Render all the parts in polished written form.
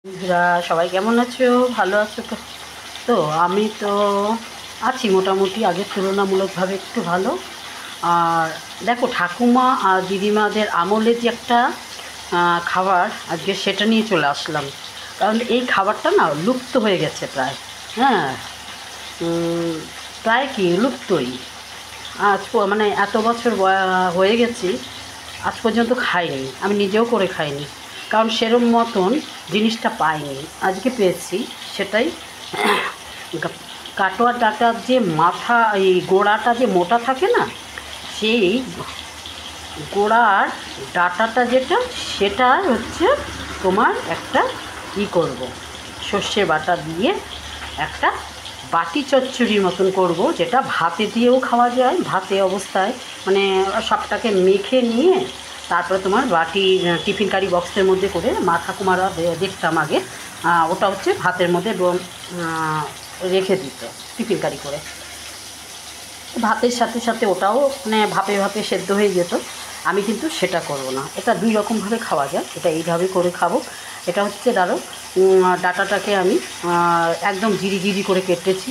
বন্ধুরা সবাই কেমন আছো? ভালো আছো তো? তো আমি তো আছি মোটামুটি, আগের তুলনামূলকভাবে একটু ভালো। আর দেখো, ঠাকুমা আর দিদিমাদের আমলের যে একটা খাবার, আজকে সেটা নিয়ে চলে আসলাম। কারণ এই খাবারটা না লুপ্ত হয়ে গেছে প্রায়। হ্যাঁ, প্রায় কি লুপ্তই। মানে এত বছর হয়ে গেছি, আজ পর্যন্ত খাইনি, আমি নিজেও করে খাইনি। কারণ সেরম মতন জিনিসটা পাইনি, আজকে পেয়েছি। সেটাই কাটোয়া ডাঁটার যে মাথা, এই গোড়াটা যে মোটা থাকে না, সেই গোড়ার ডাঁটাটা যেটা, সেটা হচ্ছে তোমার একটা করব, সর্ষে বাটা দিয়ে একটা বাটি চচ্চড়ির মতন করব, যেটা ভাতে দিয়েও খাওয়া যায়। ভাতে অবস্থায় মানে সবটাকে মেখে নিয়ে তারপরে তোমার বাটি টিফিন কারি বক্সের মধ্যে করে, মা ঠাকুমারা দেখতাম আগে, ওটা হচ্ছে ভাতের মধ্যে রেখে দিত টিফিন কারি করে। ভাতের সাথে সাথে ওটাও মানে ভাপে ভাপে সেদ্ধ হয়ে যেত। আমি কিন্তু সেটা করব না, এটা দুই রকমভাবে খাওয়া যায়, এটা এইভাবে করে খাবো। এটা হচ্ছে ডাঁটাটাকে আমি একদম জিরি জিরি করে কেটেছি।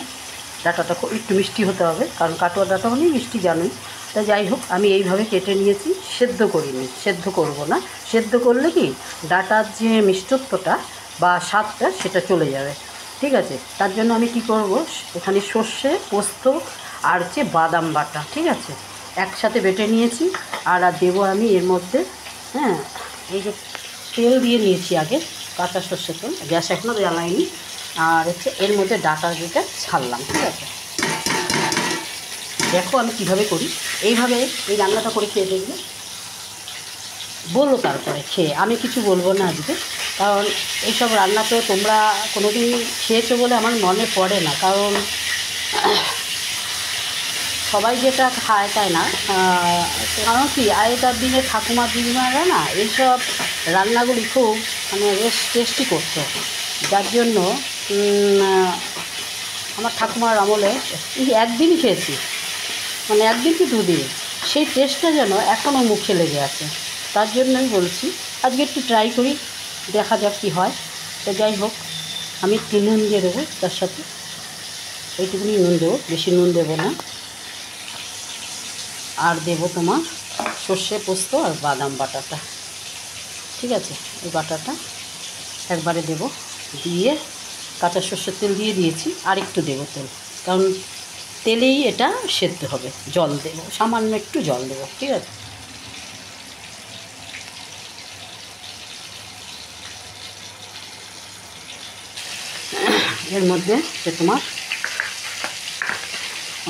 ডাঁটাটা খুব একটু মিষ্টি হতে হবে, কারণ কাটোয়া ডাঁটা হলেই মিষ্টি জানোই। তা যাই হোক, আমি এইভাবে কেটে নিয়েছি, সেদ্ধ করিনি, সেদ্ধ করব না। সেদ্ধ করলে কি ডাঁটার যে মিষ্টত্বটা বা স্বাদটা সেটা চলে যাবে। ঠিক আছে, তার জন্য আমি কি করব, এখানে সর্ষে, পোস্ত আর হচ্ছে বাদাম বাটা, ঠিক আছে, একসাথে বেটে নিয়েছি। আর দেবো আমি এর মধ্যে, হ্যাঁ, এই যে তেল দিয়ে নিয়েছি আগে, কাঁচা সর্ষের তেল, গ্যাস এখনও জ্বালাইনি। আর হচ্ছে এর মধ্যে ডাঁটা যেটা ছাড়লাম, ঠিক আছে। দেখো আমি কীভাবে করি, এইভাবে এই রান্নাটা করে খেয়ে দেখবে, বলো তারপরে খেয়ে। আমি কিছু বলবো না আজকে, কারণ এইসব রান্না তো তোমরা কোনো দিন খেয়েছো বলে আমার মনে পড়ে না। কারণ সবাই যেটা খায় তাই না, কারণ কি আগেকার দিনে ঠাকুমা দিদিমারা না এইসব রান্নাগুলি খুব মানে বেশ টেস্টি করতো। যার জন্য আমার ঠাকুমার আমলে একদিনই খেয়েছি, মানে একদিন কি দুদিন, সেই টেস্টটা যেন এখনও মুখে লেগে আছে। তার জন্যই বলছি আজকে একটু ট্রাই করি, দেখা যাক কী হয়। তো যাই হোক, আমি একটু নুন দিয়ে দেবো তার সাথে, এইটুকুনি নুন দেবো, বেশি নুন দেবো না। আর দেবো তোমার সর্ষে, পোস্ত আর বাদাম বাটাটা, ঠিক আছে। এই বাটাটা একবারে দেবো, দিয়ে কাঁচা সর্ষের তেল দিয়ে দিয়েছি, আর একটু দেবো তেল, কারণ তেলেই এটা সেদ্ধ হবে। জল দেবো, সামান্য একটু জল দেবো, ঠিক আছে। এর মধ্যে তোমার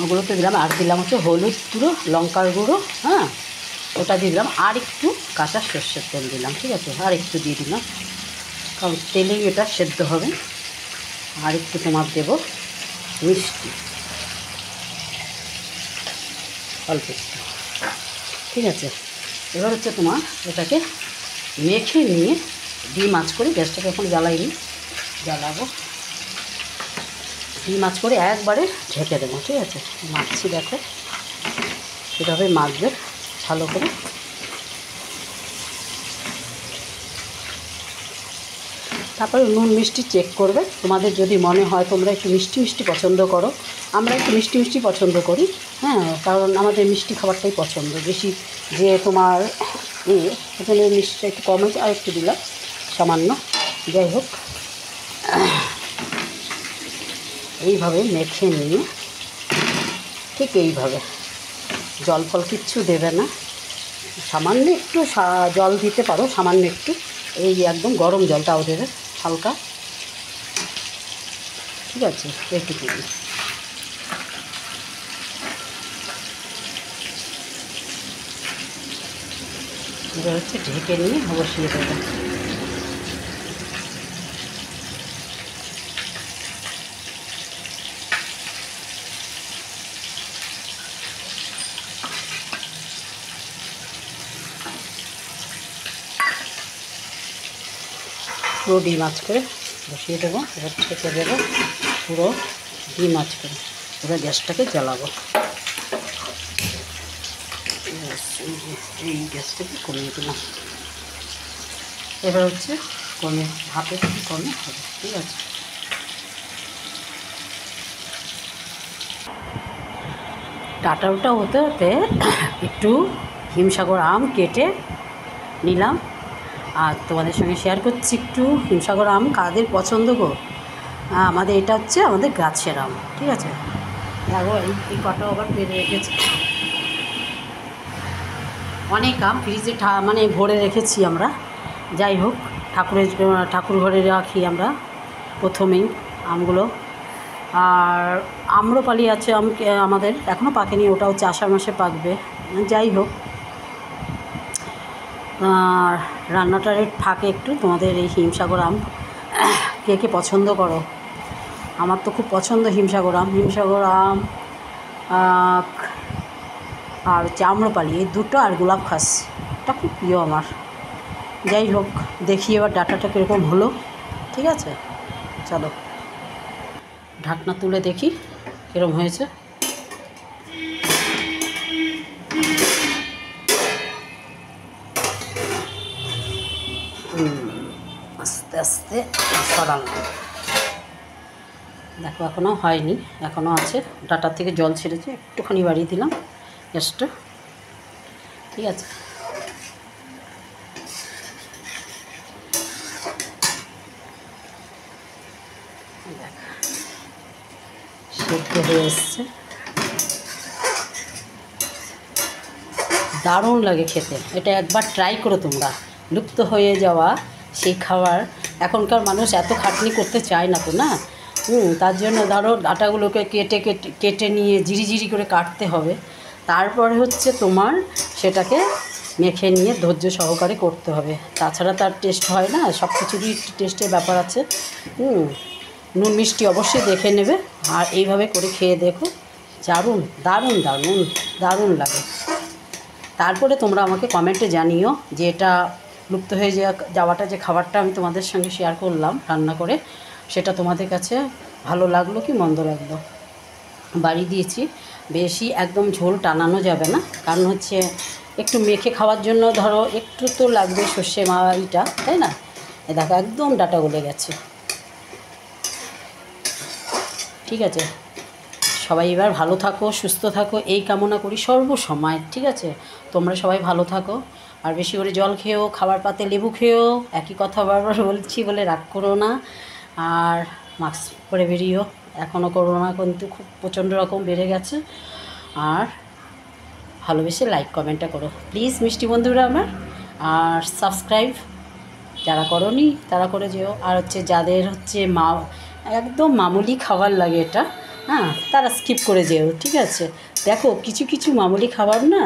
ওগুলোতে দিলাম, আর দিলাম হচ্ছে হলুদ গুঁড়ো, লঙ্কার গুঁড়ো, হ্যাঁ, ওটা দিলাম। আর একটু কাঁচা সর্ষের তেল দিলাম, ঠিক আছে, আর একটু দিয়ে দিলাম, কারণ তেলেই এটা সেদ্ধ হবে। আর একটু তোমার দেবো মিষ্টি, অল্প একটু, ঠিক আছে। এবার হচ্ছে তোমার এটাকে মেখে নিয়ে ডিম আঁচ করে, গ্যাসটাকে এখন জ্বালাইনি, জ্বালাবো, ডিম আঁচ করে একবারে ঢেকে দেবো, ঠিক আছে। মাখছি, দেখো এভাবে মাখবে ভালো করে। তারপরে নুন মিষ্টি চেক করবে, তোমাদের যদি মনে হয় তোমরা একটু মিষ্টি মিষ্টি পছন্দ করো, আমরা একটু মিষ্টি মিষ্টি পছন্দ করি, হ্যাঁ, কারণ আমাদের মিষ্টি খাবারটাই পছন্দ বেশি। যে তোমার এখানে মিষ্টিটা একটু কম হয়েছে, আর একটু দিলাম সামান্য। যাই হোক, এইভাবে মেখে নিয়ে ঠিক এইভাবে, জল ফল কিচ্ছু দেবে না, সামান্য একটু জল দিতে পারো, সামান্য একটু, এই একদম গরম জলটাও দেবে হালকা, ঠিক আছে, এইটুকু। এবার হচ্ছে ঢেকে নিয়ে বসিয়ে দেবে। পুরো ডিম আঁচ করে বসিয়ে দেবো, এবার ঢেকে দেবো পুরো ডিম আঁচ করে। এবার গ্যাসটাকে জ্বালাবো, এই গ্যাসটাকে কমিয়ে দিলাম। এবার হচ্ছে কমে, ভাপে একটু কমে হবে, ঠিক আছে। ডাটাটা হতে হতে একটু হিমসাগর আম কেটে নিলাম, আর তোমাদের সঙ্গে শেয়ার করছি একটু হিমসাগর আম কাদের পছন্দ গো। আমাদের এটা হচ্ছে আমাদের গাছের আম, ঠিক আছে। দেখো এই কটা আবার পেরে রেখেছি, অনেক আম ফ্রিজে মানে ভরে রেখেছি আমরা। যাই হোক, ঠাকুর ঘরে রাখি আমরা প্রথমেই আমগুলো। আর আম্রপালি আছে আমাদের, এখনও পাকেনি, ওটা হচ্ছে আষাঢ় মাসে পাকবে। যাই হোক, রান্নাটার ফাঁকে একটু তোমাদের এই হিমসাগর আম কে কে পছন্দ করো। আমার তো খুব পছন্দ হিমসাগর আম আর হচ্ছে আম্রপালি, এই দুটো, আর গোলাপ খাস, এটা খুব প্রিয় আমার। যাই হোক, দেখি এবার ডাটাটা কীরকম হলো, ঠিক আছে। চলো ঢাকনা তুলে দেখি কীরকম হয়েছে। আস্তে আস্তে সরালাম, দেখো এখনও হয়নি, এখনও আছে, ডাটার থেকে জল ছেড়েছে, একটুখানি বাড়িয়ে দিলাম গ্যাসটা, ঠিক আছে। সেদ্ধ হয়ে এসছে, দারুণ লাগে খেতে। এটা একবার ট্রাই করো তোমরা, লুপ্ত হয়ে যাওয়া সেই খাবার। এখনকার মানুষ এত খাটনি করতে চায় না তো, না? তার জন্য ধরো ডাটাগুলোকে কেটে নিয়ে জিরি করে কাটতে হবে, তারপরে হচ্ছে তোমার সেটাকে মেখে নিয়ে ধৈর্য সহকারে করতে হবে, তাছাড়া তার টেস্ট হয় না। সব কিছুরই টেস্টের ব্যাপার আছে। নুন মিষ্টি অবশ্যই দেখে নেবে, আর এইভাবে করে খেয়ে দেখো, দারুণ লাগে। তারপরে তোমরা আমাকে কমেন্টে জানিও যে এটা লুপ্ত হয়ে যাওয়াটা যে খাবারটা আমি তোমাদের সঙ্গে শেয়ার করলাম রান্না করে, সেটা তোমাদের কাছে ভালো লাগলো কি মন্দ লাগলো। বাড়ি দিয়েছি, বেশি একদম ঝোল টানানো যাবে না, কারণ হচ্ছে একটু মেখে খাওয়ার জন্য ধরো একটু তো লাগবে সর্ষে মাইটা, তাই না? দেখো একদম ডাটা গলে গেছে, ঠিক আছে। সবাই এবার ভালো থাকো, সুস্থ থাকো, এই কামনা করি সর্বসময়, ঠিক আছে। তোমরা সবাই ভালো থাকো, আর বেশি করে জল খেও, খাবার পাতে লেবু খেও, একই কথা বারবার বলছি বলে রাগ করো না। আর মাস্ক পরে বেরিয়েও, এখনও করোনা কিন্তু খুব প্রচণ্ড রকম বেড়ে গেছে। আর ভালোবেসে লাইক কমেন্টটা করো প্লিজ মিষ্টি বন্ধুরা আমার, আর সাবস্ক্রাইব যারা করোনি তারা করে যেও। আর হচ্ছে যাদের হচ্ছে একদম মামুলি খাবার লাগে এটা, হ্যাঁ, তারা স্কিপ করে যেও, ঠিক আছে। দেখো কিছু কিছু মামুলি খাবার না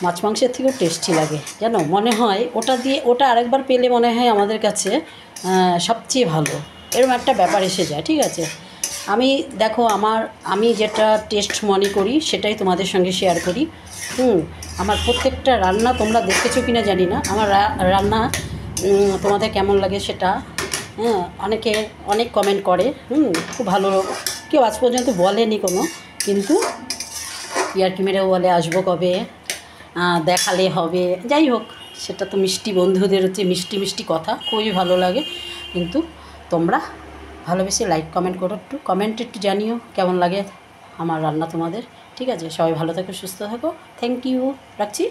মাছ মাংসের থেকেও টেস্টি লাগে, যেন মনে হয় ওটা আরেকবার পেলে মনে হয় আমাদের কাছে সবচেয়ে ভালো, এরকম একটা ব্যাপার এসে যায়, ঠিক আছে। দেখো আমি যেটা টেস্ট মনে করি সেটাই তোমাদের সঙ্গে শেয়ার করি। আমার প্রত্যেকটা রান্না তোমরা দেখেছো কিনা জানি না, আমার রান্না তোমাদের কেমন লাগে সেটা, অনেকে অনেক কমেন্ট করে, খুব ভালো, কেউ আজ পর্যন্ত বলেনি কোনো, কিন্তু ইয়ার্কি মেরেও বলে আসবো কবে, দেখালে হবে। যাই হোক, সেটা তো মিষ্টি বন্ধুদের হচ্ছে মিষ্টি কথা, খুবই ভালো লাগে। কিন্তু তোমরা ভালোবেসে লাইক কমেন্ট করো, কমেন্টে একটু জানিও কেমন লাগে আমার রান্না তোমাদের, ঠিক আছে। সবাই ভালো থাকো, সুস্থ থাকো, থ্যাংক ইউ, রাখছি।